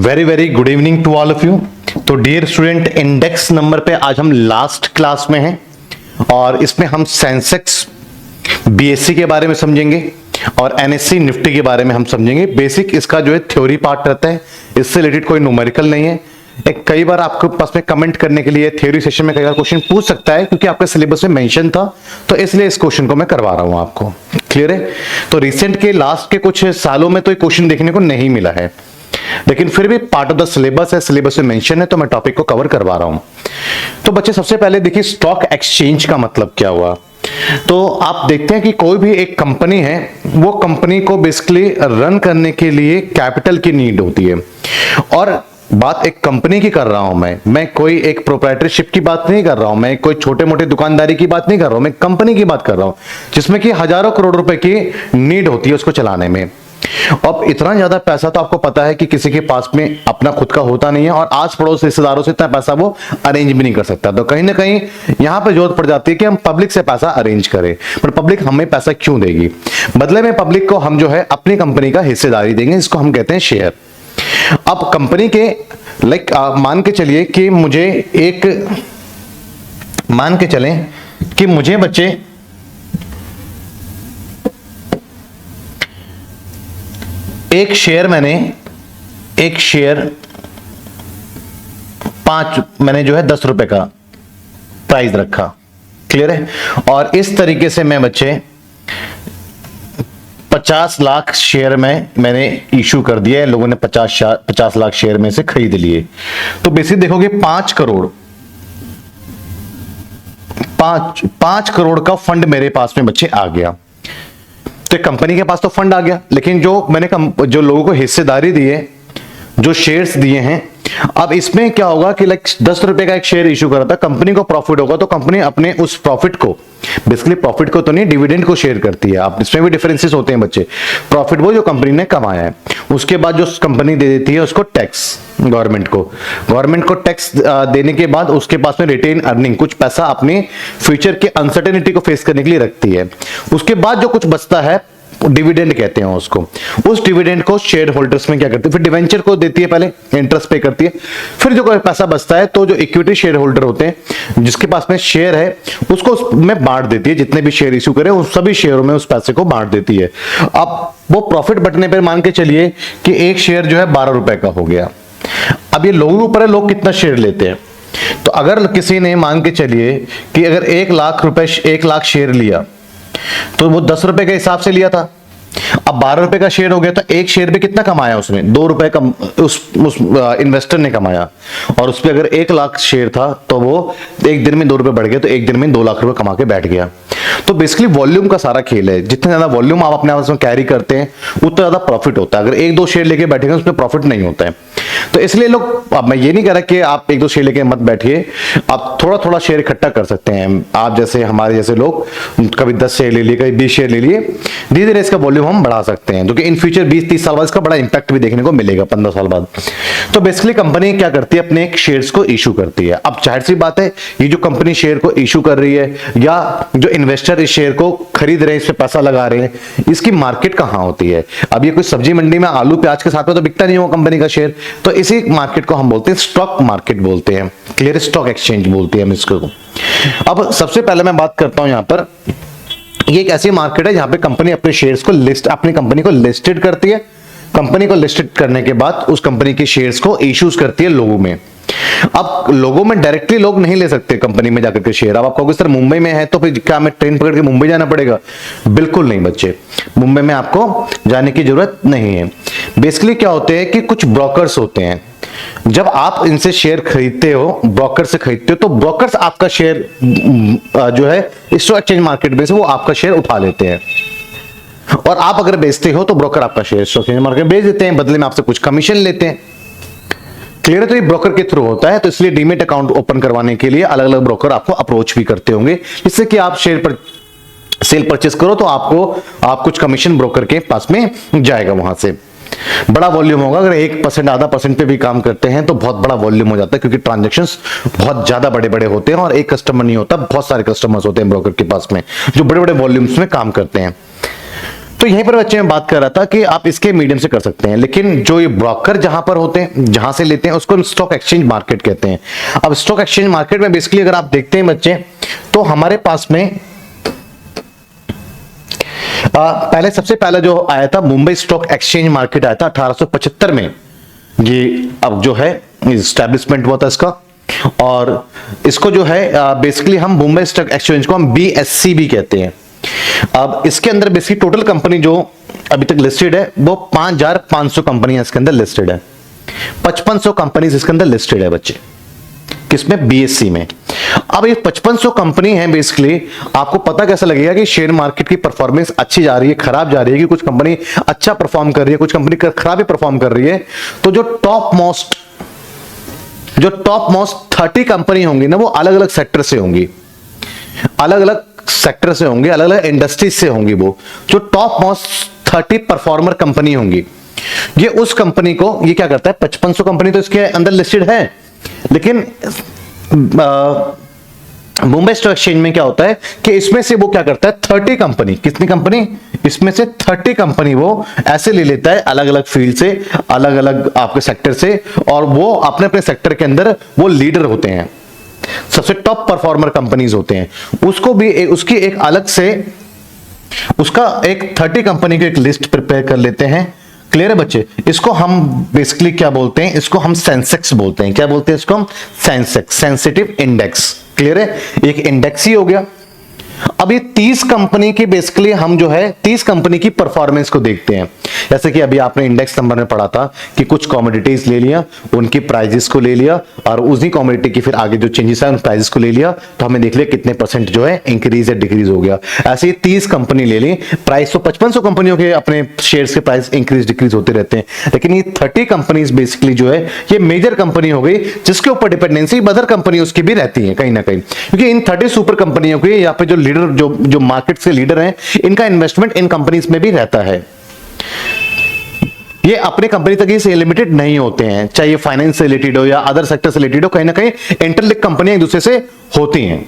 Very very good evening to all of you. तो dear student, index number पे आज हम लास्ट क्लास में हैं और इसमें हम सेंसेक्स बीएससी के बारे में समझेंगे और एनएससी निफ्टी के बारे में हम समझेंगे। बेसिक इसका जो है थ्योरी पार्ट रहता है, इससे रिलेटेड कोई न्यूमेरिकल नहीं है। एक कई बार आपके पास में कमेंट करने के लिए थ्योरी सेशन में कई बार क्वेश्चन पूछ सकता है, क्योंकि आपके सिलेबस में मेंशन था, तो इसलिए इस क्वेश्चन को मैं करवा रहा हूं आपको। क्लियर है? तो रिसेंट के लास्ट के कुछ सालों में तो ये क्वेश्चन देखने को नहीं मिला है, लेकिन फिर भी पार्ट ऑफ द सिलेबस है, सिलेबस में मेंशन है, तो मैं टॉपिक को कवर करवा रहा हूं। तो बच्चे सबसे पहले देखिए स्टॉक एक्सचेंज का मतलब क्या हुआ। तो आप देखते हैं कि कोई भी एक कंपनी है, वो कंपनी को बेसिकली रन करने के लिए कैपिटल की नीड होती है। और बात एक कंपनी की कर रहा हूं मैं कोई एक प्रोप्राइटरशिप की बात नहीं कर रहा हूं, मैं कोई छोटे मोटे दुकानदारी की बात नहीं कर रहा हूं, मैं कंपनी की बात कर रहा हूं जिसमें कि हजारों करोड़ रुपए की नीड होती है उसको चलाने में। अब इतना ज्यादा पैसा तो आपको पता है कि किसी के पास में अपना खुद का होता नहीं है, और आस पड़ोस रिश्तेदारों से इतना पैसा वो अरेंज भी नहीं कर सकता। तो कहीं ना कहीं यहां पर जरूरत पड़ जाती है कि हम पब्लिक से पैसा अरेंज करें। पर पब्लिक हमें पैसा क्यों देगी? बदले में पब्लिक को हम जो है अपनी कंपनी का हिस्सेदारी देंगे, इसको हम कहते हैं शेयर। अब कंपनी के मान के चलिए कि मुझे एक मान के चलें कि मुझे बच्चे एक शेयर मैंने जो है 10 रुपए का प्राइस रखा। क्लियर है? और इस तरीके से मैं बच्चे 50 लाख शेयर में मैंने इशू कर दिया है, लोगों ने 50 लाख शेयर में से खरीद लिए। तो बेसिक देखोगे 5 करोड़ का फंड मेरे पास में बच्चे आ गया। तो कंपनी के पास तो फंड आ गया, लेकिन जो लोगों को हिस्सेदारी दी है, जो शेयर्स दिए हैं, अब इसमें क्या होगा कि 10 रुपए का एक शेयर इशू करा था, कंपनी को प्रॉफिट होगा तो कंपनी अपने उस प्रॉफिट को, बेसिकली प्रॉफिट को तो नहीं, डिविडेंड को शेयर करती है। आप इसमें भी डिफरेंसेस होते हैं बच्चे। प्रॉफिट वो जो कंपनी ने कमाया है, उसके बाद जो कंपनी दे देती है उसको टैक्स गवर्नमेंट को टैक्स देने के बाद उसके पास में रिटेन अर्निंग, कुछ पैसा अपने फ्यूचर के अनसर्टेनिटी को फेस करने के लिए रखती है। उसके बाद जो कुछ बचता है डिविडेंड कहते हैं उसको। उस डिविडेंड को शेयर होल्डर्स में क्या करती है, फिर डिवेंचर को देती है, पहले इंटरेस्ट पे करती है, फिर जो कोई पैसा बचता है तो जो इक्विटी शेयर होल्डर होते हैं, जिसके पास में शेयर है, उसको उसमें बांट देती है। जितने भी शेयर इशू करे उस सभी शेयरों में उस पैसे को बांट देती है। अब वो प्रॉफिट बटने पर मान के चलिए कि एक शेयर जो है 12 रुपए का हो गया। अब ये लोगों के ऊपर है, लोग कितना शेयर लेते हैं। तो अगर किसी ने मान के चलिए कि अगर 1 लाख शेयर लिया, तो वो 10 रुपए के हिसाब से लिया था, अब 12 रुपए का शेयर हो गया, तो एक शेयर पे कितना कमाया उसने? 2 रुपए का उस इन्वेस्टर ने कमाया। और उस पे अगर 1 लाख शेयर था तो वो एक दिन में 2 रुपए बढ़ गया, तो एक दिन में 2 लाख रुपए कमा के बैठ गया। तो बेसिकली वॉल्यूम का सारा खेल है। जितना ज्यादा वॉल्यूम आप अपने आप में कैरी करते हैं उतना ज्यादा प्रॉफिट होता है। अगर 1-2 शेयर लेके बैठेंगे उसमें प्रॉफिट नहीं होता है। तो इसलिए लोग, अब मैं ये नहीं कह रहा कि आप 1-2 शेयर लेके मत बैठिए, आप थोड़ा थोड़ा शेयर इकट्ठा कर सकते हैं। आप जैसे हमारे जैसे लोग कभी 10 शेयर ले लिए, कभी 20 शेयर ले लिए, धीरे धीरे इसका वॉल्यूम हम बढ़ा सकते हैं, क्योंकि इन फ्यूचर 20-30 साल बाद इसका बड़ा इंपैक्ट भी देखने को मिलेगा, 15 साल बाद। तो बेसिकली कंपनी क्या करती है, अपने शेयर्स को इशू करती है। अब जाहिर सी बात है, ये जो कंपनी शेयर को इशू कर रही है या जो इन्वेस्टर इस शेयर को खरीद रहे हैं, इस पे पैसा लगा रहे हैं, इसकी मार्केट कहां होती है? अब ये कोई सब्जी मंडी में आलू प्याज के साथ में तो बिकता नहीं होगा कंपनी का शेयर। तो इसी मार्केट को हम बोलते हैं स्टॉक मार्केट बोलते हैं। क्लियर? स्टॉक एक्सचेंज बोलते हैं हम इसको। अब सबसे पहले मैं बात करता हूं यहां पर, ये एक ऐसी मार्केट है जहां पे कंपनी अपने शेयर्स को अपनी कंपनी को लिस्टेड करती है। कंपनी को लिस्टेड करने के बाद उस कंपनी के शेयर्स को इश्यूज करती है लोगों में। अब लोगों में डायरेक्टली लोग नहीं ले सकते कंपनी में जाकर के शेयर। अब आप कहोगे सर मुंबई में है तो फिर क्या हमें ट्रेन पकड़ के मुंबई जाना पड़ेगा? बिल्कुल नहीं बच्चे, मुंबई में आपको जाने की जरूरत नहीं है। बेसिकली क्या होते हैं कि कुछ ब्रोकर्स होते हैं, जब आप इनसे शेयर खरीदते हो, ब्रोकर से खरीदते हो, तो ब्रोकर्स आपका शेयर जो है स्टॉक एक्सचेंज मार्केट में से वो आपका शेयर उठा लेते हैं। और आप अगर बेचते हो तो ब्रोकर आपका शेयर स्टॉक एक्सचेंज मार्केट में बेच देते हैं, बदले में आपसे कुछ कमीशन लेते हैं। क्लियर है? तो ये ब्रोकर के थ्रू होता है। तो इसलिए डीमेट अकाउंट ओपन करवाने के लिए अलग अलग ब्रोकर आपको अप्रोच भी करते होंगे, जिससे कि आप शेयर पर सेल परचेस करो तो आप कुछ कमीशन ब्रोकर के पास में जाएगा। वहां से बड़ा वॉल्यूम होगा। अगर 1% आधा % पे भी काम करते हैं तो बहुत बड़ा वॉल्यूम हो जाता है, क्योंकि ट्रांजैक्शंस बहुत ज्यादा बड़े बड़े होते हैं और एक कस्टमर नहीं होता, बहुत सारे कस्टमर्स होते हैं ब्रोकर के पास में जो बड़े बड़े वॉल्यूम्स में काम करते हैं। तो यहीं पर बच्चे मैं बात कर रहा था कि आप इसके मीडियम से कर सकते हैं, लेकिन जो ये ब्रोकर जहां पर होते हैं, जहां से लेते हैं, उसको स्टॉक एक्सचेंज मार्केट कहते हैं। अब स्टॉक एक्सचेंज मार्केट में बेसिकली अगर आप देखते हैं बच्चे, तो हमारे पास में पहले सबसे पहला जो आया था मुंबई स्टॉक एक्सचेंज मार्केट आया था 1875 में। ये अब जो है इस्टेब्लिशमेंट हुआ था इसका, और इसको जो है बेसिकली हम मुंबई स्टॉक एक्सचेंज को हम BSC भी कहते हैं। अब इसके अंदर बेसिकली टोटल कंपनी जो अभी तक लिस्टेड है वो 5500 कंपनियां इसके अंदर लिस्टेड है। 5500 कंपनीज इसके अंदर लिस्टेड है बच्चे, किसमें? BSC में। अब ये 5500 कंपनी है, बेसिकली आपको पता कैसा लगेगा कि शेयर मार्केट की परफॉर्मेंस अच्छी जा रही है, खराब जा रही है, कि कुछ कंपनी अच्छा परफॉर्म कर रही है, कुछ कंपनी खराब भी परफॉर्म कर रही है। तो जो टॉप मोस्ट 30 कंपनी होंगी ना, वो अलग अलग सेक्टर से होंगी, अलग अलग सेक्टर से होंगे, अलग अलग इंडस्ट्रीज से होंगी। वो जो टॉप मोस्ट 30 परफॉर्मर कंपनी होंगी, ये उस कंपनी को ये क्या करता है, 5500 कंपनी तो इसके अंदर लिस्टेड है, लेकिन मुंबई स्टॉक एक्सचेंज में क्या होता है कि इसमें से वो क्या करता है, 30 कंपनी, कितनी कंपनी? इसमें से 30 कंपनी वो ऐसे ले लेता है, अलग अलग फील्ड से, अलग अलग आपके सेक्टर से, और वो अपने अपने सेक्टर के अंदर वो लीडर होते हैं, सबसे टॉप परफॉर्मर कंपनीज होते हैं। उसको भी उसकी एक अलग से, उसका एक 30 कंपनी की एक लिस्ट प्रिपेयर कर लेते हैं। क्लियर है बच्चे? इसको हम बेसिकली क्या बोलते हैं, इसको हम सेंसेक्स बोलते हैं। क्या बोलते हैं इसको हम? Sensex, sensitive index. क्लियर है? एक इंडेक्स ही हो गया। अब ये 30 कंपनी की बेसिकली हम जो है 30 कंपनी की परफॉर्मेंस को देखते हैं। जैसे कि अभी आपने इंडेक्स नंबर में पढ़ा था कि कुछ कमोडिटीज ले लिया, उनकी प्राइजेस को ले लिया, और उसी कमोडिटी की फिर आगे जो चेंजेस है उन प्राइजेस को ले लिया, तो हमें देख लिया कितने परसेंट जो है इंक्रीज या डिक्रीज हो गया। ऐसे ही 30 कंपनी ले ली, प्राइस तो 5500 कंपनियों के अपने शेयर्स के प्राइस इंक्रीज डिक्रीज होते रहते हैं, लेकिन ये 30 कंपनीज बेसिकली जो है ये मेजर कंपनी हो गई, जिसके ऊपर डिपेंडेंसी अदर कंपनी उसकी भी रहती है कहीं ना कहीं, क्योंकि इन 30 सुपर कंपनियों के यहाँ पे जो लीडर जो मार्केट से लीडर हैं, इनका इन्वेस्टमेंट इन कंपनीज में भी रहता है। ये अपने कंपनी तक ही से लिमिटेड नहीं होते हैं, चाहे ये फाइनेंस से रिलेटेड हो या अदर सेक्टर से रिलेटेड हो, कहीं ना कहीं इंटरलिंक कंपनियां एक दूसरे से होती हैं।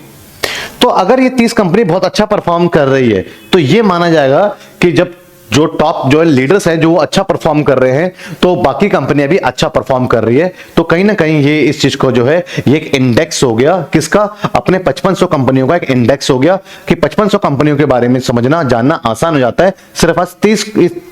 तो अगर ये 30 कंपनी बहुत अच्छा परफॉर्म कर रही है, तो ये माना जाएगा कि जब जो टॉप जो लीडर्स हैं जो अच्छा परफॉर्म कर रहे हैं, तो बाकी कंपनियां भी अच्छा परफॉर्म कर रही है। तो कहीं ना कहीं ये इस चीज को जो है ये एक इंडेक्स हो गया, किसका? अपने 5500 कंपनियों का एक इंडेक्स हो गया, कि 5500 कंपनियों के बारे में समझना जानना आसान हो जाता है सिर्फ आज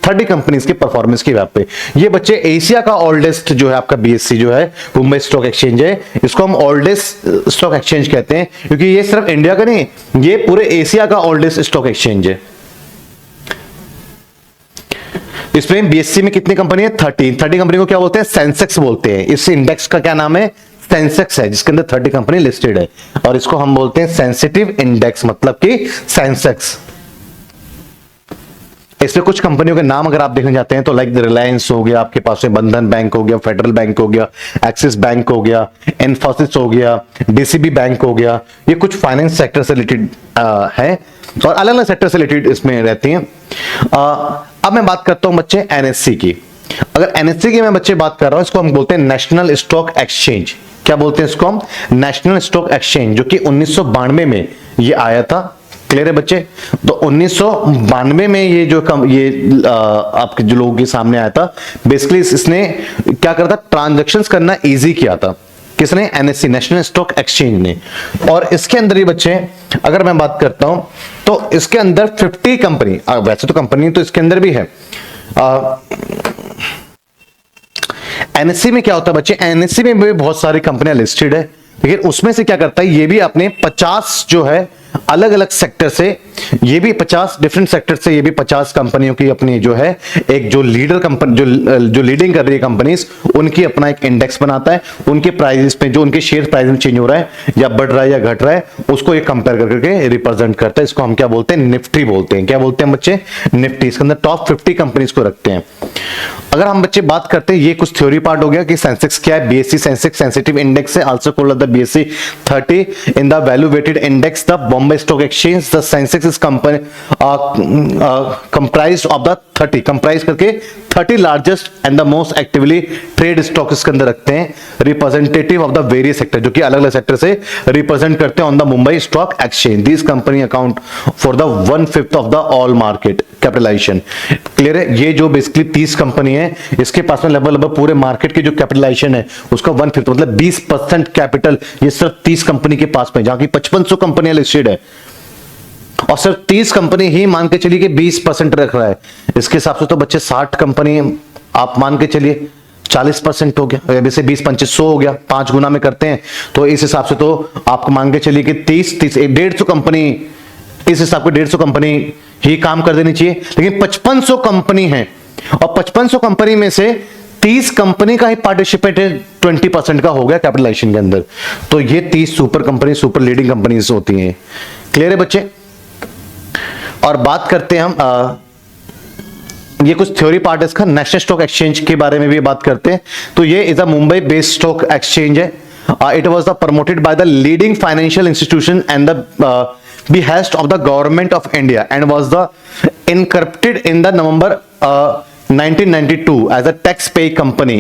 30 कंपनीज की परफॉर्मेंस की वैब पे। ये बच्चे एशिया का ओल्डेस्ट जो है आपका BSC जो है मुंबई स्टॉक एक्सचेंज है, इसको हम ओल्डेस्ट स्टॉक एक्सचेंज कहते हैं, क्योंकि ये सिर्फ इंडिया का नहीं, ये पूरे एशिया का ओल्डेस्ट स्टॉक एक्सचेंज है। इसमें BSC में कितनी कंपनी है? 30 कंपनी को क्या बोलते हैं? सेंसेक्स बोलते हैं। इस इंडेक्स का क्या नाम है? सेंसेक्स है, जिसके अंदर 30 कंपनी लिस्टेड है, और इसको हम बोलते हैं सेंसिटिव इंडेक्स, मतलब कि सेंसेक्स। इसमें कुछ कंपनियों के नाम अगर आप देखने जाते हैं तो लाइक रिलायंस हो गया, आपके पास में बंधन बैंक हो गया, फेडरल बैंक हो गया, एक्सिस बैंक हो गया, इन्फोसिस हो गया, DCB बैंक हो गया, ये कुछ फाइनेंस सेक्टर से रिलेटेड है और अलग अलग सेक्टर से रिलेटेड इसमें रहती हैं। अब मैं बात करता हूं बच्चे NSE की। अगर NSE की मैं बच्चे बात कर रहा हूं, इसको हम बोलते हैं नेशनल स्टॉक एक्सचेंज। क्या बोलते हैं इसको हम? नेशनल स्टॉक एक्सचेंज, जो कि 1992 में ये आया था। क्लियर है बच्चे? तो 1992 में ये जो आपके जो लोगों के सामने आया था, बेसिकली इसने क्या करा था? ट्रांजैक्शंस करना इजी किया था। किसने? NSE, नेशनल स्टॉक एक्सचेंज ने। और इसके अंदर ही बच्चे अगर मैं बात करता हूं तो इसके अंदर 50 कंपनी, वैसे तो कंपनी तो इसके अंदर भी है। NSE में क्या होता है बच्चे? NSE में भी बहुत सारी कंपनियां लिस्टेड है, लेकिन उसमें से क्या करता है, ये भी अपने 50 जो है अलग अलग सेक्टर से, ये भी 50 डिफरेंट सेक्टर से, ये भी 50 कंपनियों की अपनी जो है एक जो लीडर कंपनी जो लीडिंग कर रही है कंपनीज, उनकी अपना एक इंडेक्स बनाता है। उनके प्राइजेस पे जो उनके शेयर प्राइस में चेंज हो रहा है या बढ़ रहा है या घट रहा है, उसको एक कंपेयर करके रिप्रेजेंट करता है। इसको हम क्या बोलते हैं? निफ्टी बोलते हैं। क्या बोलते हैं बच्चे? निफ्टी। इसके अंदर टॉप 50 कंपनीज को रखते हैं। अगर हम बच्चे बात करते हैं, ये कुछ थ्योरी पार्ट हो गया कि सेंसेक्स क्या है। BSE सेंसेक्स सेंसिटिव इंडेक्स है, also called the BSE 30 in the value weighted index the Bombay Mumbai Stock Exchange, the Sensex is comprised of the 30, comprise करके 30 largest and the most actively trade stock इसके अंदर रखते हैं, representative of the various sector, जो कि अलग अलग sector से रिप्रेजेंट करते हैं on the Mumbai stock exchange. This company account for the 1/5 of the all market capitalisation. Clear है? ये जो बेसिकली 30 कंपनी है, इसके पास में लगभग पूरे मार्केट की जो कैपिटलाइजेशन है उसका 1/5 मतलब 20% कैपिटल ये सिर्फ 30 कंपनी के पास में, जहां की 5500 कंपनियां लिस्टेड है और सिर्फ 30 कंपनी ही मान के चलिए कि 20% रख रहा है। इसके हिसाब से तो बच्चे 60 कंपनी आप मान के चलिए 40% हो गया, वैसे 20-2500 हो गया, 5 गुना में करते हैं तो इस हिसाब से तो आपको मान के चलिए कि 150 कंपनी, इस हिसाब से 150 कंपनी ही काम कर देनी चाहिए। लेकिन 5500 कंपनी है और 5500 कंपनी में से 30 कंपनी का ही पार्टिसिपेट 20% का हो गया कैपिटलाइजेशन के अंदर, तो ये 30 super company, super leading companies होती हैं। क्लियर है बच्चे? और बात करते हैं हम ये कुछ थ्योरी पार्ट है इसका, नेशनल स्टॉक एक्सचेंज के बारे में भी बात करते हैं। तो ये is a Mumbai based stock exchange है। It was promoted by the leading financial institution and the behest of the government of India and was the incorporated in the November 1992 as a tax-pay company.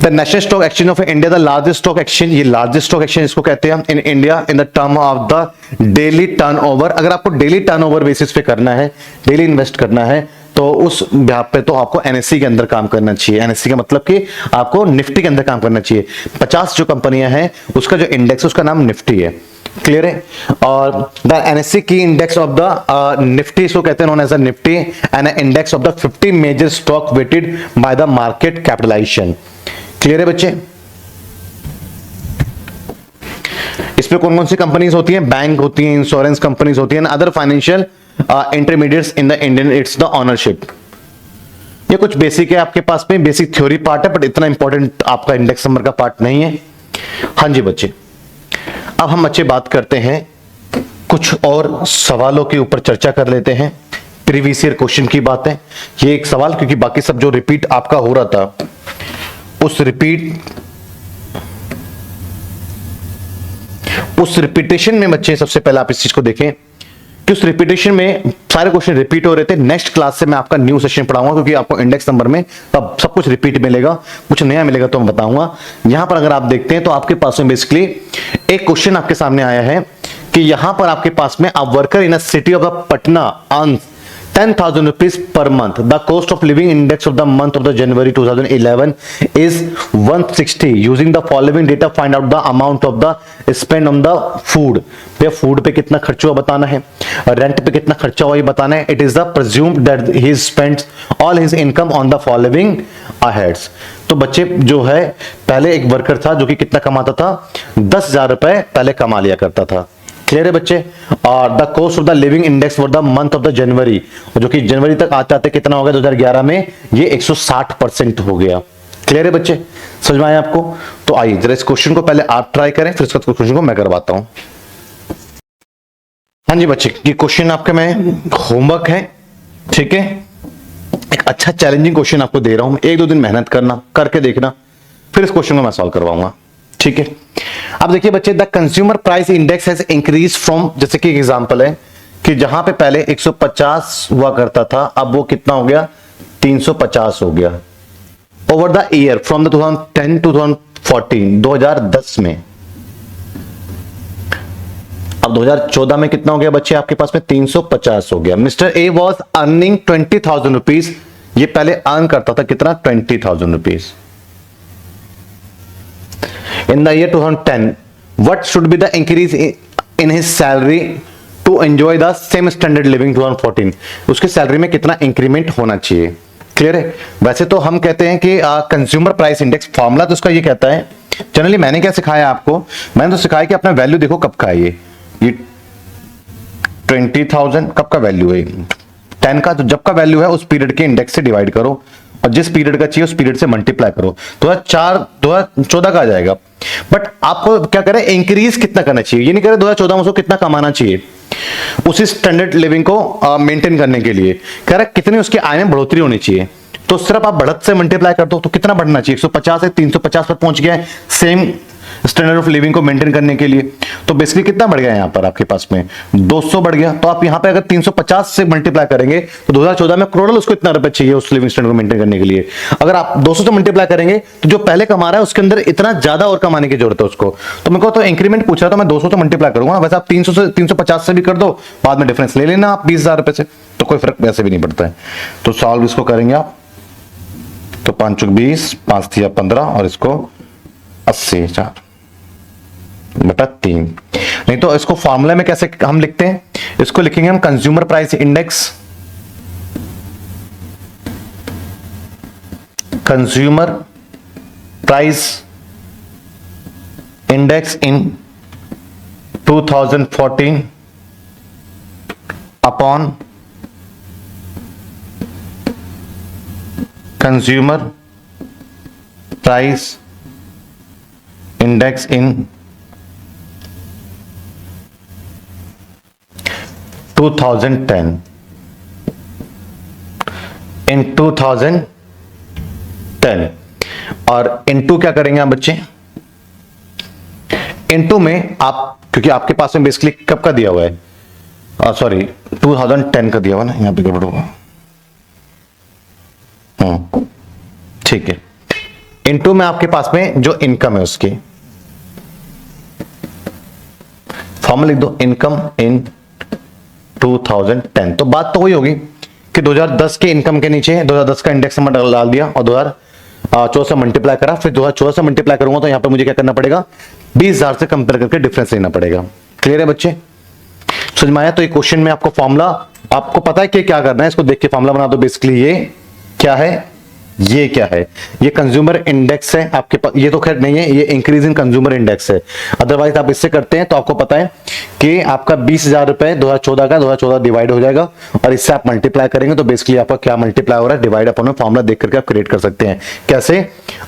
The National Stock Exchange of India, the largest stock exchange, ये largest stock exchange इसको कहते हैं in India in the term of the daily turnover। अगर आपको daily turnover basis पे करना है, daily invest करना है, तो उस यहाँ पे तो आपको एनएससी के अंदर काम करना चाहिए। एनएससी का मतलब कि आपको निफ्टी के अंदर काम करना चाहिए। 50 जो कंपनियां हैं उसका जो इंडेक्स है उसका नाम निफ्टी है। क्लियर है? और द एनएससी की इंडेक्स ऑफ द निफ्टी इसको कहते हैं known as a Nifty and index of the 50 major stock weighted by the market capitalisation. Clear है बच्चे? इसमें कौन कौन सी कंपनीज होती हैं? बैंक होती हैं, इंश्योरेंस कंपनीज होती हैं, other financial intermediates in the Indian it's the ownership. ये कुछ बेसिक है आपके पास में, बेसिक थ्योरी पार्ट है, बट इतना इंपॉर्टेंट आपका इंडेक्स नंबर का पार्ट नहीं है। हाँ जी बच्चे, अब हम बच्चे बात करते हैं कुछ और सवालों के ऊपर चर्चा कर लेते हैं। प्रीवियस ईयर क्वेश्चन की बात है, ये एक सवाल, क्योंकि बाकी सब जो रिपीट आपका हो रहा था उस रिपीटेशन में बच्चे सबसे पहले आप इस चीज को देखें कि उस रिपीटेशन में सारे क्वेश्चन रिपीट हो रहे थे। नेक्स्ट क्लास से मैं आपका न्यू सेशन पढ़ाऊंगा, क्योंकि आपको इंडेक्स नंबर में तब सब कुछ रिपीट मिलेगा, कुछ नया मिलेगा तो मैं बताऊंगा। यहां पर अगर आप देखते हैं तो आपके पास में बेसिकली एक क्वेश्चन आपके सामने आया है कि यहां पर आपके पास में a worker in a city of the Patna earns 10,000 rupees per month. The cost of living index of the month of the January 2011 is 160. Using the following data, find out the amount of the spend on the food. भैया food पे कितना खर्चा हुआ बताना है, rent पे कितना खर्चा हुआ ये बताना है। It is the presumed that he spends all his income on the following aheads. तो बच्चे जो है पहले एक वर्कर था जो कि कितना कमाता था, 10,000 रुपए पहले कमा लिया करता था। क्लियर है बच्चे? और the cost of the living index for the month of the January, जो कि जनवरी तक आते आते कितना हो गया 2011 में, ये 160% हो गया। क्लियर है बच्चे? समझ में आया आपको? तो आइए जरा इस क्वेश्चन को पहले आप ट्राई करें, फिर इसका क्वेश्चन को मैं करवाता हूं। हाँ जी बच्चे, ये क्वेश्चन आपका मैं होमवर्क है, ठीक है? एक अच्छा चैलेंजिंग क्वेश्चन आपको दे रहा हूं, 1-2 दिन मेहनत करना, करके देखना, फिर इस क्वेश्चन को मैं सॉल्व करवाऊंगा, ठीक है? अब देखिए बच्चे, the consumer price index has increase from, जैसे कि एग्जांपल है कि जहां पे पहले 150 हुआ करता था, अब वो कितना हो गया, 350 हो गया over the year from the 2010 to 2014, 2010 में। अब 2014 में कितना हो गया बच्चे आपके पास में, 350 हो गया। Mister A was earning 20,000 rupees, ये पहले अर्न करता था कितना, 20,000 rupees. In the year 2010, what should be the increase in his salary to enjoy the same standard living 2014? उसके सैलरी में कितना इंक्रीमेंट होना चाहिए? क्लियर है? वैसे तो हम कहते हैं कि कंज्यूमर प्राइस इंडेक्स फॉर्मूला तो उसका ये कहता है, जनरली मैंने क्या सिखाया आपको, मैंने तो सिखाया कि अपना वैल्यू देखो कब का है, ये 20,000 कब का वैल्यू है, 10 का, तो जब का वैल्यू है उस पीरियड के इंडेक्स से डिवाइड करो और जिस पीरियड का चाहिए उस पीरियड से मल्टीप्लाई करो, 2014 का आ जाएगा। बट आपको क्या करें, इंक्रीज कितना करना चाहिए, ये नहीं करें 2014 में उसको कितना कमाना चाहिए उसी स्टैंडर्ड लिविंग को मेंटेन करने के लिए, कह रहा कितनी उसकी आय में बढ़ोतरी होनी चाहिए। तो सिर्फ आप बढ़त से मल्टीप्लाई कर दो तो कितना बढ़ना चाहिए, 150 से 350 पर पहुंच गया है, सेम स्टैंडर्ड ऑफ लिविंग को मेंटेन करने के लिए। तो बेसिकली कितना बढ़ गया यहाँ पर आपके पास में 200 बढ़ गया। तो आप यहाँ पे अगर 350 से मल्टीप्लाई करेंगे तो 2014 में करोड़ल उसको इतना रुपए चाहिए उस लिविंग स्टैंडर्ड को मेंटेन करने के लिए। अगर आप 200 से मल्टीप्लाई करेंगे तो जो पहले कमा रहा है उसके अंदर इतना ज्यादा और कमाने की जरूरत है उसको। तो मेरे को तो इंक्रीमेंट पूछा तो मैं 200 से मल्टीप्लाई करूंगा, वैसे आप 300 से 350 से भी कर दो, बाद में डिफरेंस ले लेना आप 20,000 रुपए से, तो कोई फर्क वैसे भी नहीं पड़ता है। तो सॉल्व इसको करेंगे आप तो 5 चुक 20, 5 थिया 15 और इसको 80 4 बटा 3। नहीं तो इसको फॉर्मूला में कैसे हम लिखते हैं, इसको लिखेंगे हम consumer price index, consumer price index in 2014 upon consumer price index in 2010 in 2010 और इनटू क्या करेंगे आप बच्चे, इनटू में आप, क्योंकि आपके पास में बेसिकली कब का दिया हुआ है, सॉरी 2010 का दिया हुआ ना, यहां पे गड़बड़ होगा, ठीक है। इनटू में आपके पास में जो इनकम है उसकी फॉर्मूला लिख दो, इनकम इन 2010। तो बात तो वही होगी कि 2010 के इनकम के नीचे 2010 का इंडेक्स नंबर डाल दिया और 2014 से मल्टीप्लाई करा, फिर 2014 से मल्टीप्लाई करूंगा तो यहां पे मुझे क्या करना पड़ेगा, 20,000 से कंपेयर करके डिफरेंस लेना पड़ेगा। क्लियर है बच्चे, समझ में आया? तो ये क्वेश्चन में आपको फॉर्मूला, आपको पता है कि क्या करना है, इसको देख के फॉर्मूला बना दो। बेसिकली ये क्या है, ये क्या है, ये कंज्यूमर इंडेक्स है आपके पास, ये तो खैर नहीं है, ये इंक्रीज इन कंज्यूमर इंडेक्स है। अदरवाइज आप इससे करते हैं तो आपको पता है कि आपका 20,000 रुपए 2014 का 2014 डिवाइड हो जाएगा और इससे आप मल्टीप्लाई करेंगे तो बेसिकली आपका क्या मल्टीप्लाई हो रहा है, डिवाइड अपन में फॉर्मूला देख करके आप क्रिएट कर सकते हैं। कैसे,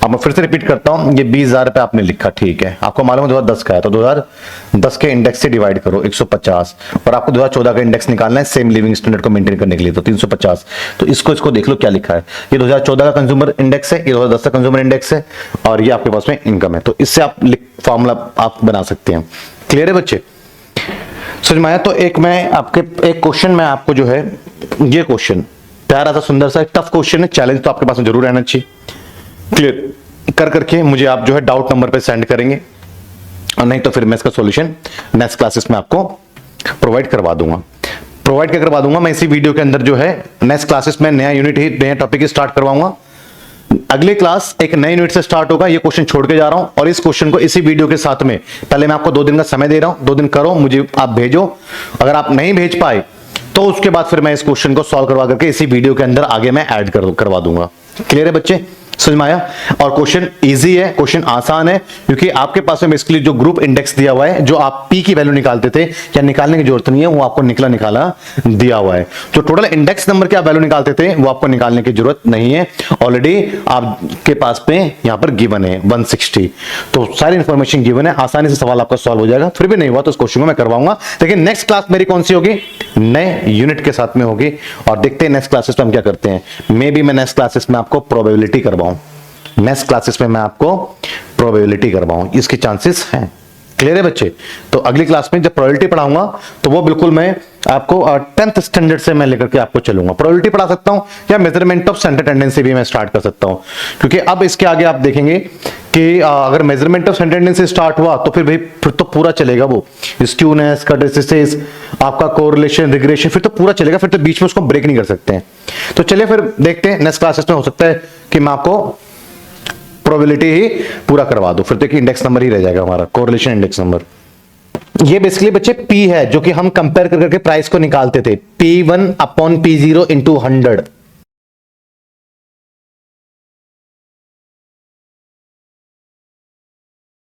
अब मैं फिर से रिपीट करता हूं, ये 20,000 रुपए आपने लिखा, ठीक है, आपको मालूम है 2010 का है तो 2010 के इंडेक्स से डिवाइड करो 150 और आपको 2014 का इंडेक्स निकालना है सेम लिविंग स्टैंडर्ड को मेंटेन करने के लिए, तो 350। तो इसको देख लो क्या लिखा है, ये 2014 का कंज्यूमर इंडेक्स है, ये 2010 का कंज्यूमर इंडेक्स है और ये आपके पास में इनकम है। तो इससे आप फॉर्मूला आप बना सकते हैं। क्लियर है बच्चे, समझ में आया? तो एक मैं आपके एक क्वेश्चन में आपको जो है, ये क्वेश्चन प्यारा सा सुंदर सा टफ क्वेश्चन है, चैलेंज तो आपके पास में जरूर रहना चाहिए। क्लियर कर करके मुझे आप जो है डाउट नंबर पे सेंड करेंगे और नहीं तो फिर मैं इसका सॉल्यूशन नेक्स्ट क्लासेस में आपको प्रोवाइड करवा दूंगा। मैं इसी वीडियो के अंदर जो है नेक्स्ट क्लासेस में नया यूनिट ही, नया टॉपिक ही स्टार्ट करवाऊंगा। अगले क्लास एक नए यूनिट से स्टार्ट होगा, ये क्वेश्चन छोड़ के जा रहा हूं और इस क्वेश्चन को इसी वीडियो के साथ में, पहले मैं आपको 2 दिन का समय दे रहा हूं, 2 दिन करो, मुझे आप भेजो। अगर आप नहीं भेज पाए तो उसके बाद फिर मैं इस क्वेश्चन को सॉल्व करवा करके इसी वीडियो के अंदर आगे मैं ऐड करवा दूंगा। क्लियर है बच्चे, समझ में आया? और क्वेश्चन इजी है, क्वेश्चन आसान है, क्योंकि आपके पास में बेसिकली जो ग्रुप इंडेक्स दिया हुआ है, जो आप पी की वैल्यू निकालते थे, क्या निकालने की जरूरत नहीं है, वो आपको निकाला दिया हुआ है। जो टोटल इंडेक्स नंबर की आप वैल्यू निकालते थे वो आपको निकालने की जरूरत नहीं है, ऑलरेडी आपके पास में यहां पर गिवन है 160। तो सारी इंफॉर्मेशन गिवन है, आसानी से सवाल आपका सॉल्व हो जाएगा। फिर भी नहीं हुआ तो इस क्वेश्चन को मैं करवाऊंगा, लेकिन नेक्स्ट क्लास मेरी कौन सी होगी, नए यूनिट के साथ में होगी। और देखते हैं नेक्स्ट क्लासेस में हम क्या करते हैं। मे बी मैं नेक्स्ट क्लासेस में आपको प्रोबेबिलिटी करवाऊं, नेक्स्ट क्लासेस में मैं आपको प्रोबेबिलिटी करवाऊं, इसके चांसेस हैं। क्लियर है बच्चे? तो अगली क्लास में जब प्रोबेबिलिटी पढ़ाऊंगा तो वो बिल्कुल मैं आपको 10th स्टैंडर्ड से मैं लेकर के आपको चलूंगा। प्रोबेबिलिटी पढ़ा सकता हूं या मेजरमेंट ऑफ सेंटर टेंडेंसी भी मैं स्टार्ट कर सकता हूं, क्योंकि अब इसके आगे आप देखेंगे कि अगर measurement of centre tendency start हुआ तो फिर तो पूरा चलेगा, वो स्क्यूनेस, कर्टेसिस, आपका कोरिलेशन, रिग्रेशन, फिर तो पूरा चलेगा, फिर तो बीच में उसको ब्रेक नहीं कर सकते हैं। तो चलिए फिर देखते हैं नेक्स्ट क्लासेस में, हो सकता है कि मैं आपको प्रोबेबिलिटी ही पूरा करवा दो, फिर तो एक इंडेक्स नंबर ही रह जाएगा हमारा, कोरिलेशन इंडेक्स नंबर। ये बेसिकली बच्चे P है, जो कि हम कंपेयर करके प्राइस को निकालते थे, P1 अपॉन P0 इंटू 100।